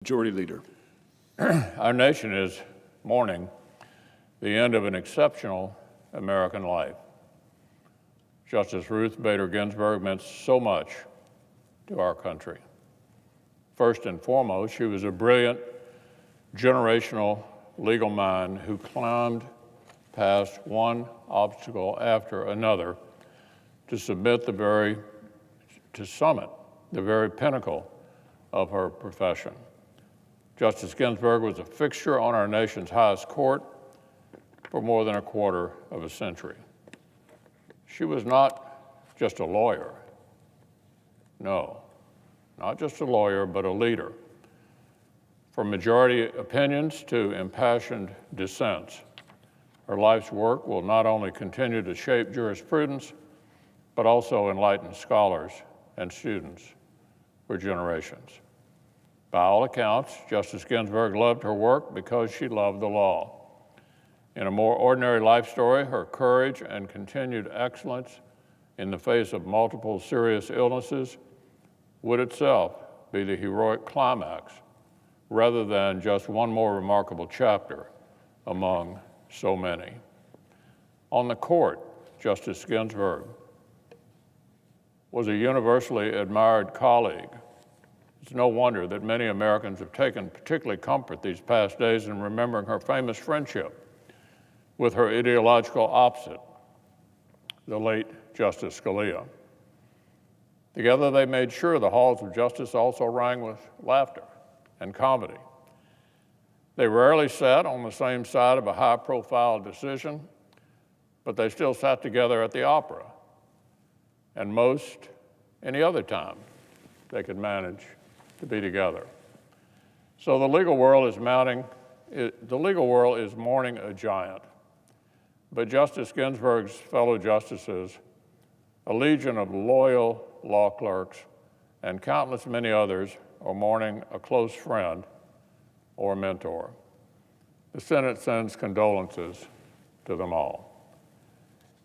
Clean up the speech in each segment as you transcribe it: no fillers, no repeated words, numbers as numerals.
Majority Leader. Our nation is mourning the end of an exceptional American life. Justice Ruth Bader Ginsburg meant so much to our country. First and foremost, she was a brilliant, generational legal mind who climbed past one obstacle after another to summit the very pinnacle of her profession. Justice Ginsburg was a fixture on our nation's highest court for more than a quarter of a century. She was not just a lawyer. No, not just a lawyer, but a leader. From majority opinions to impassioned dissents, her life's work will not only continue to shape jurisprudence, but also enlighten scholars and students for generations. By all accounts, Justice Ginsburg loved her work because she loved the law. In a more ordinary life story, her courage and continued excellence in the face of multiple serious illnesses would itself be the heroic climax, rather than just one more remarkable chapter among so many. On the court, Justice Ginsburg was a universally admired colleague. It's no wonder that many Americans have taken particularly comfort these past days in remembering her famous friendship with her ideological opposite, the late Justice Scalia. Together, they made sure the halls of justice also rang with laughter and comedy. They rarely sat on the same side of a high-profile decision, but they still sat together at the opera, and most any other time they could manage to be together. So the legal world is mourning a giant, but Justice Ginsburg's fellow justices, a legion of loyal law clerks, and countless many others are mourning a close friend or mentor. The Senate sends condolences to them all.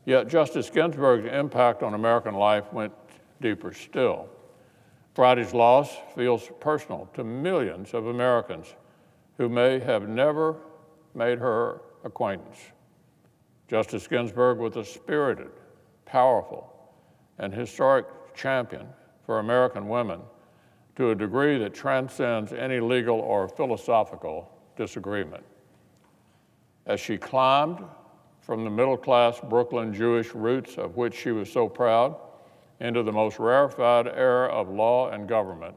Yet Justice Ginsburg's impact on American life went deeper still. Friday's loss feels personal to millions of Americans who may have never made her acquaintance. Justice Ginsburg was a spirited, powerful, and historic champion for American women to a degree that transcends any legal or philosophical disagreement. As she climbed from the middle-class Brooklyn Jewish roots of which she was so proud into the most rarefied era of law and government,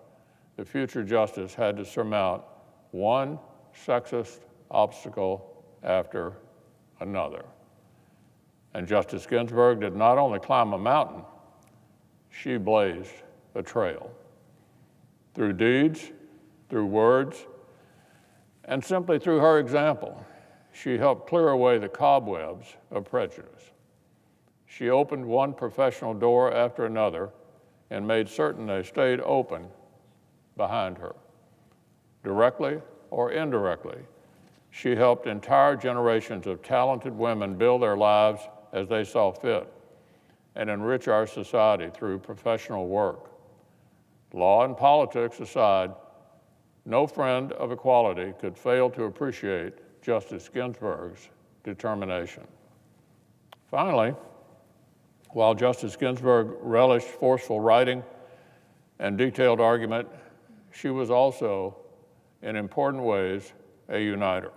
the future justice had to surmount one sexist obstacle after another. And Justice Ginsburg did not only climb a mountain, she blazed a trail. Through deeds, through words, and simply through her example, she helped clear away the cobwebs of prejudice. She opened one professional door after another and made certain they stayed open behind her. Directly or indirectly, she helped entire generations of talented women build their lives as they saw fit and enrich our society through professional work. Law and politics aside, no friend of equality could fail to appreciate Justice Ginsburg's determination. Finally, while Justice Ginsburg relished forceful writing and detailed argument, she was also, in important ways, a uniter.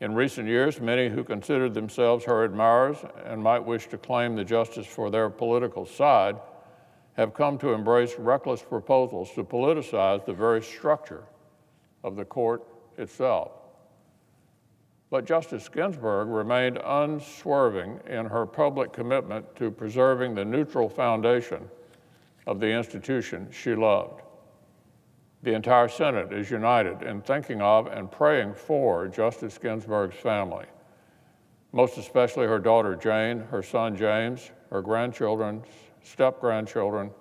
In recent years, many who considered themselves her admirers and might wish to claim the justice for their political side have come to embrace reckless proposals to politicize the very structure of the court itself. But Justice Ginsburg remained unswerving in her public commitment to preserving the neutral foundation of the institution she loved. The entire Senate is united in thinking of and praying for Justice Ginsburg's family, most especially her daughter Jane, her son James, her grandchildren, step-grandchildren,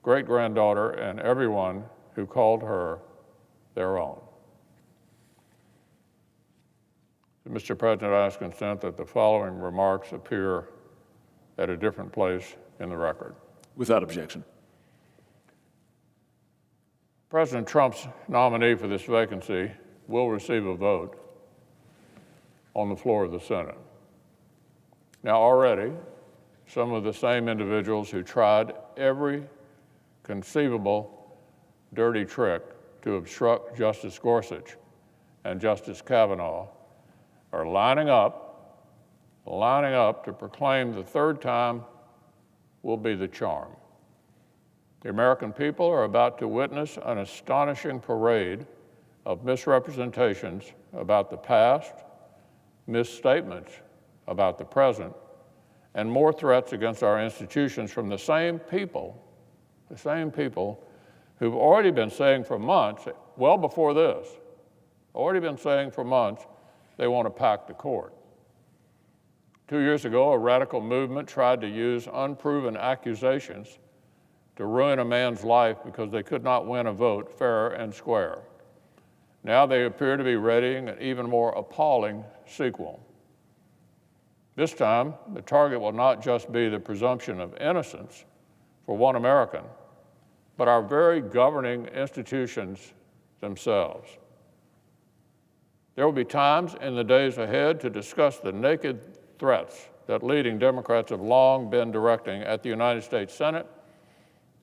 great-granddaughter, and everyone who called her their own. Mr. President, I ask consent that the following remarks appear at a different place in the record. Without objection. President Trump's nominee for this vacancy will receive a vote on the floor of the Senate. Now, already, some of the same individuals who tried every conceivable dirty trick to obstruct Justice Gorsuch and Justice Kavanaugh are lining up to proclaim the third time will be the charm. The American people are about to witness an astonishing parade of misrepresentations about the past, misstatements about the present, and more threats against our institutions from the same people who've already been saying for months, well before this, they want to pack the court. 2 years ago, a radical movement tried to use unproven accusations to ruin a man's life because they could not win a vote fair and square. Now they appear to be readying an even more appalling sequel. This time, the target will not just be the presumption of innocence for one American, but our very governing institutions themselves. There will be times in the days ahead to discuss the naked threats that leading Democrats have long been directing at the United States Senate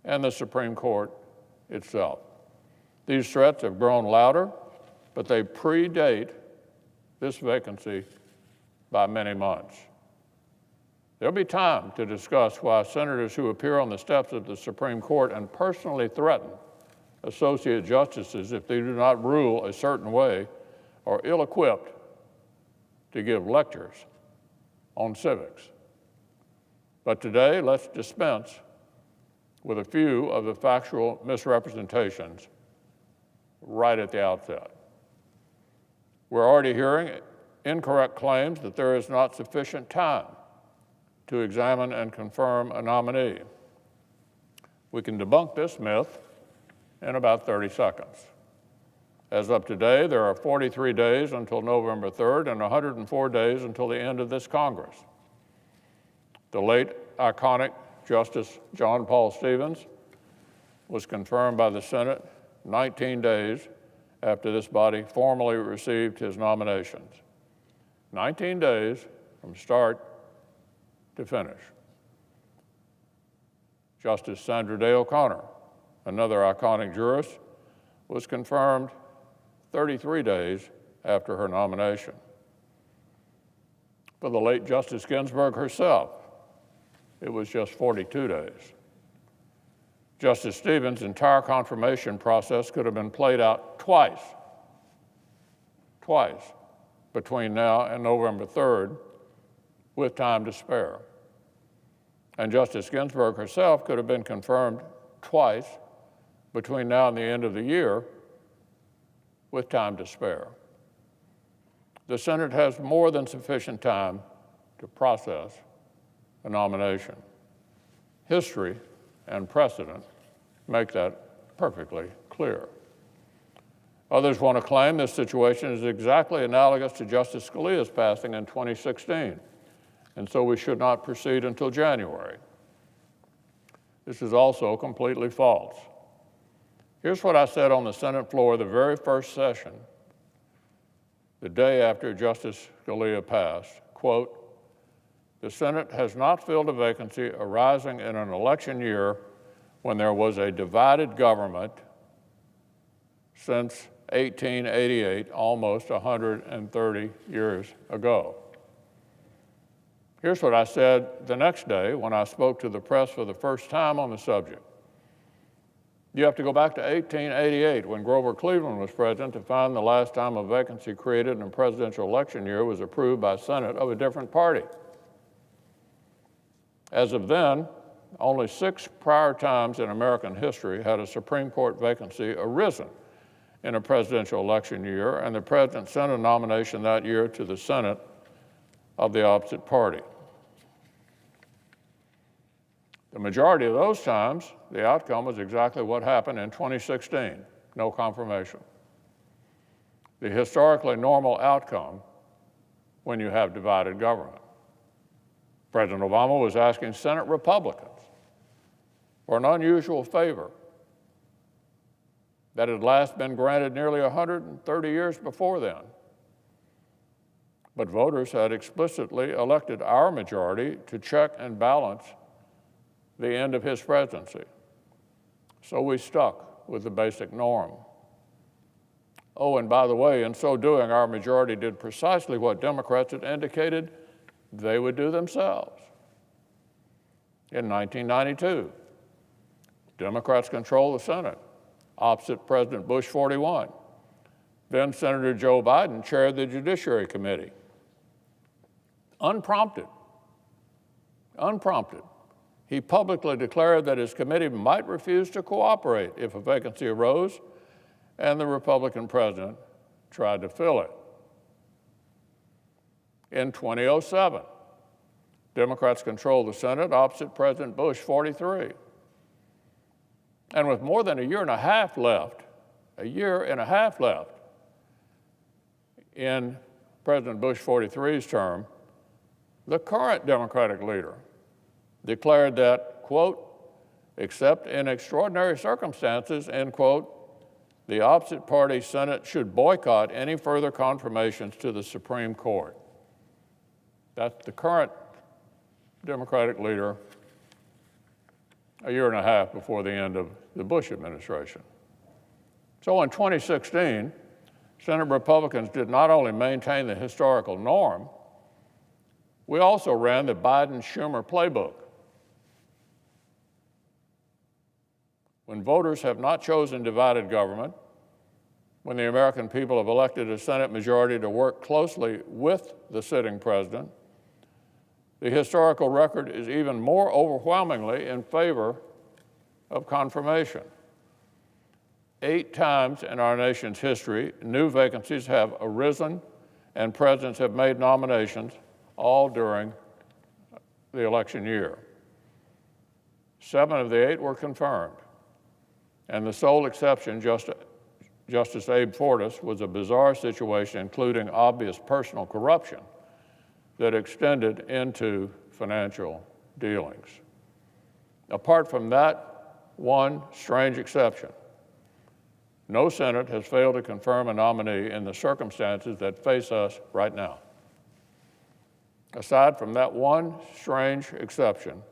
and the Supreme Court itself. These threats have grown louder, but they predate this vacancy by many months. There'll be time to discuss why senators who appear on the steps of the Supreme Court and personally threaten associate justices if they do not rule a certain way are ill-equipped to give lectures on civics. But today, let's dispense with a few of the factual misrepresentations right at the outset. We're already hearing incorrect claims that there is not sufficient time to examine and confirm a nominee. We can debunk this myth in about 30 seconds. As of today, there are 43 days until November 3rd and 104 days until the end of this Congress. The late iconic Justice John Paul Stevens was confirmed by the Senate 19 days after this body formally received his nominations. 19 days from start to finish. Justice Sandra Day O'Connor, another iconic jurist, was confirmed 33 days after her nomination. For the late Justice Ginsburg herself, it was just 42 days. Justice Stevens' entire confirmation process could have been played out twice between now and November 3rd, with time to spare. And Justice Ginsburg herself could have been confirmed twice between now and the end of the year, with time to spare. The Senate has more than sufficient time to process a nomination. History and precedent make that perfectly clear. Others want to claim this situation is exactly analogous to Justice Scalia's passing in 2016, and so we should not proceed until January. This is also completely false. Here's what I said on the Senate floor the very first session, the day after Justice Scalia passed, quote, "The Senate has not filled a vacancy arising in an election year when there was a divided government since 1888, almost 130 years ago." Here's what I said the next day when I spoke to the press for the first time on the subject. You have to go back to 1888 when Grover Cleveland was president to find the last time a vacancy created in a presidential election year was approved by Senate of a different party. As of then, only 6 prior times in American history had a Supreme Court vacancy arisen in a presidential election year, and the president sent a nomination that year to the Senate of the opposite party. The majority of those times, the outcome was exactly what happened in 2016, no confirmation. The historically normal outcome when you have divided government. President Obama was asking Senate Republicans for an unusual favor. that had last been granted nearly 130 years before then. But voters had explicitly elected our majority to check and balance the end of his presidency. So we stuck with the basic norm. Oh, and by the way, in so doing, our majority did precisely what Democrats had indicated they would do themselves. In 1992, Democrats controlled the Senate, opposite President Bush 41. Then Senator Joe Biden chaired the Judiciary Committee. Unprompted, he publicly declared that his committee might refuse to cooperate if a vacancy arose and the Republican president tried to fill it. In 2007, Democrats controlled the Senate opposite President Bush 43. And with more than a year and a half left in President Bush 43's term, the current Democratic leader declared that, quote, except in extraordinary circumstances, end quote, the opposite party Senate should boycott any further confirmations to the Supreme Court. That's the current Democratic leader a year and a half before the end of the Bush administration. So in 2016, Senate Republicans did not only maintain the historical norm, we also ran the Biden-Schumer playbook. When voters have not chosen divided government, when the American people have elected a Senate majority to work closely with the sitting president, the historical record is even more overwhelmingly in favor of confirmation. 8 times in our nation's history, new vacancies have arisen and presidents have made nominations, all during the election year. 7 of the 8 were confirmed, and the sole exception, Justice Abe Fortas, was a bizarre situation including obvious personal corruption that extended into financial dealings. Apart from that one strange exception, no Senate has failed to confirm a nominee in the circumstances that face us right now. Aside from that one strange exception,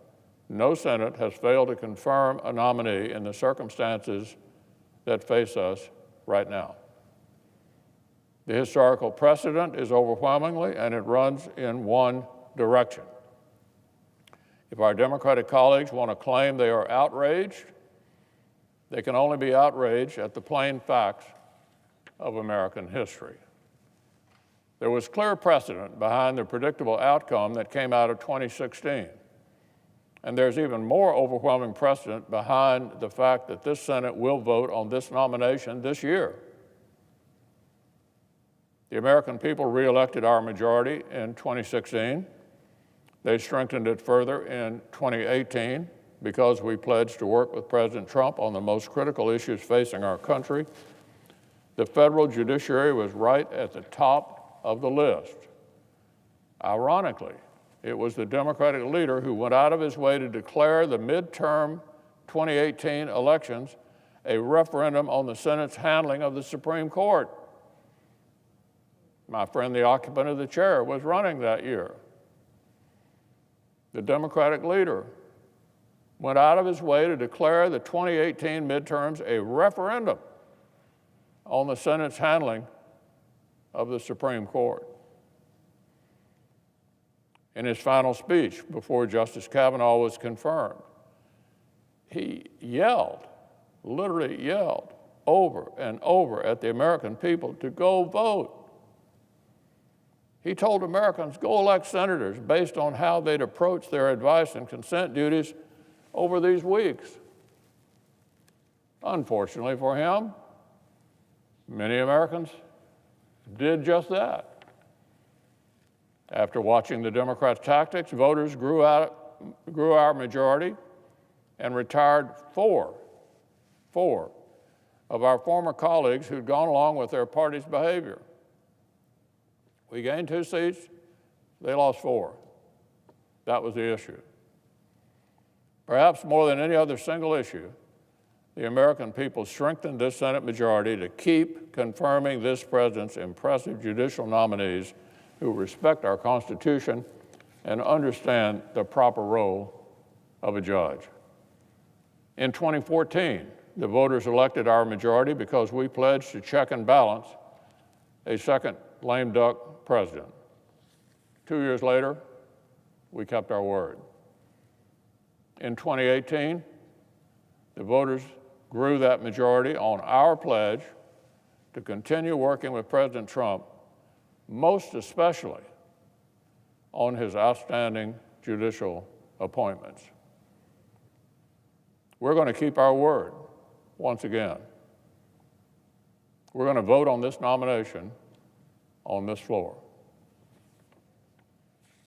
no Senate has failed to confirm a nominee in the circumstances that face us right now. The historical precedent is overwhelmingly, and it runs in one direction. If our Democratic colleagues want to claim they are outraged, they can only be outraged at the plain facts of American history. There was clear precedent behind the predictable outcome that came out of 2016. And there's even more overwhelming precedent behind the fact that this Senate will vote on this nomination this year. The American people reelected our majority in 2016. They strengthened it further in 2018 because we pledged to work with President Trump on the most critical issues facing our country. The federal judiciary was right at the top of the list. Ironically, it was the Democratic leader who went out of his way to declare the midterm 2018 elections a referendum on the Senate's handling of the Supreme Court. My friend, the occupant of the chair, was running that year. The Democratic leader went out of his way to declare the 2018 midterms a referendum on the Senate's handling of the Supreme Court. In his final speech before Justice Kavanaugh was confirmed, he yelled, literally yelled, over and over at the American people to go vote. He told Americans, go elect senators based on how they'd approach their advice and consent duties over these weeks. Unfortunately for him, many Americans did just that. After watching the Democrats' tactics, voters grew our majority and retired four of our former colleagues who'd gone along with their party's behavior. We gained 2 seats, they lost 4. That was the issue. Perhaps more than any other single issue, the American people strengthened this Senate majority to keep confirming this president's impressive judicial nominees who respect our Constitution and understand the proper role of a judge. In 2014, the voters elected our majority because we pledged to check and balance a second lame duck president. 2 years later, we kept our word. In 2018, the voters grew that majority on our pledge to continue working with President Trump, most especially on his outstanding judicial appointments. We're going to keep our word once again. We're going to vote on this nomination on this floor.